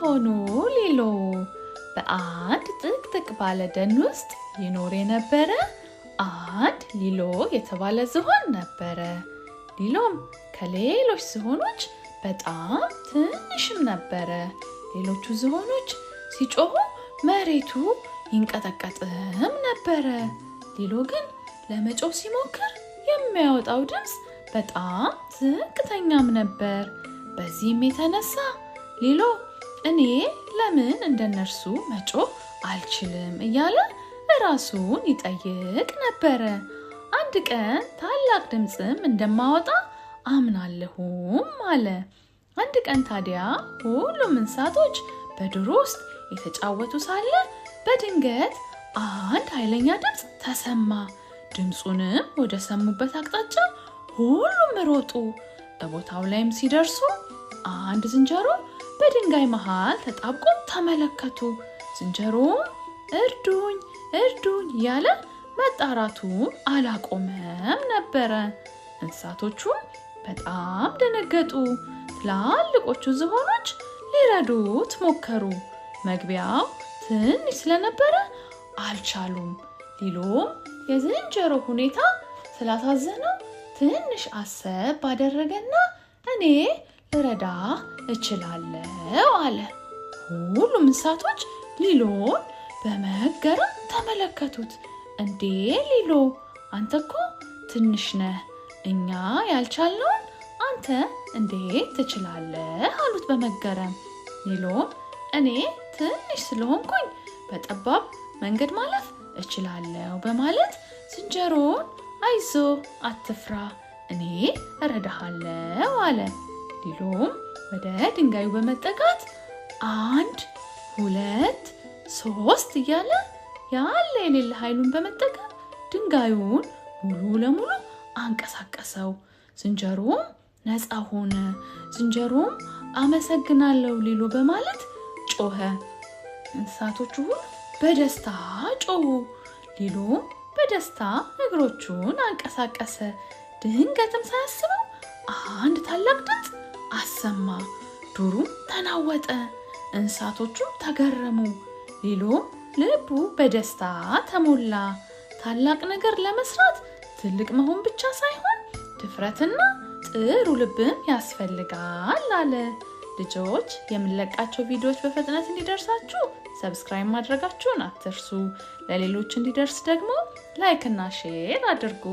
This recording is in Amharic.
ዝሆኑ ሊሎ በአንድ ጥቅጥቅ ባለ ደን ውስጥ ይኖር የነበረ አንድ ሊሎ የተባለ ዝሆን ነበረ። ሊሎም ከሌሎች ዝሆኖች በጣም ትንሽም ነበረ። ሌሎቹ ዝሆኖች ሲጮሁ መሬቱ ይንቀጠቀጥም ነበረ። ሊሎ ግን ለመጮህ ሲሞክር የሚያወጣው ድምፅ በጣም ዝቅተኛም ነበር። በዚህም የተነሳ ሊሎ እኔ ለምን እንደነርሱ መጮህ አልችልም እያለ ራሱን ይጠይቅ ነበረ። አንድ ቀን ታላቅ ድምፅም እንደማወጣ አምናለሁም አለ። አንድ ቀን ታዲያ ሁሉም እንስሳቶች በዱር ውስጥ የተጫወቱ ሳለ በድንገት አንድ ኃይለኛ ድምፅ ተሰማ። ድምፁንም ወደ ሰሙበት አቅጣጫ ሁሉም ሮጡ። በቦታው ላይም ሲደርሱ አንድ ዝንጀሮ በድንጋይ መሃል ተጣብቆ ተመለከቱ። ዝንጀሮም እርዱኝ እርዱኝ እያለ መጣራቱን አላቆመም ነበረ። እንስሳቶቹም በጣም ደነገጡ። ትላልቆቹ ዝሆኖች ሊረዱት ሞከሩ። መግቢያው ትንሽ ስለነበረ አልቻሉም። ሊሎም የዝንጀሮ ሁኔታ ስላሳዘነው ትንሽ አሰብ ባደረገና እኔ ልረዳ እችላለሁ አለ። ሁሉም እንስሳቶች ሊሎን በመገረም ተመለከቱት። እንዴ ሊሎ፣ አንተ እኮ ትንሽ ነህ፣ እኛ ያልቻልነውን አንተ እንዴት ትችላለህ አሉት በመገረም። ሊሎም እኔ ትንሽ ስለሆንኩኝ በጠባብ መንገድ ማለፍ እችላለሁ በማለት ዝንጀሮን አይዞ አትፍራ፣ እኔ እረዳሃለሁ አለ። ሊሎም ወደ ድንጋዩ በመጠጋት 1 2 3 እያለ ያለ የሌለ ኃይሉን በመጠቀም ድንጋዩን ሙሉ ለሙሉ አንቀሳቀሰው። ዝንጀሮም ነፃ ሆነ። ዝንጀሮም አመሰግናለሁ ሊሎ በማለት ጮኸ። እንስሳቶቹ ሁሉ በደስታ ጮሁ። ሊሎም በደስታ እግሮቹን አንቀሳቀሰ። ድንገትም ሳያስበው አንድ ታላቅ ድምፅ አሰማ። ዱሩም ተናወጠ። እንስሳቶቹም ተገረሙ። ሊሎም ልቡ በደስታ ተሞላ። ታላቅ ነገር ለመስራት ትልቅ መሆን ብቻ ሳይሆን ድፍረትና ጥሩ ልብም ያስፈልጋል አለ። ልጆች የምንለቃቸው ቪዲዮዎች በፍጥነት እንዲደርሳችሁ ሰብስክራይብ ማድረጋችሁን አትርሱ። ለሌሎች እንዲደርስ ደግሞ ላይክ እና ሼር አድርጉ።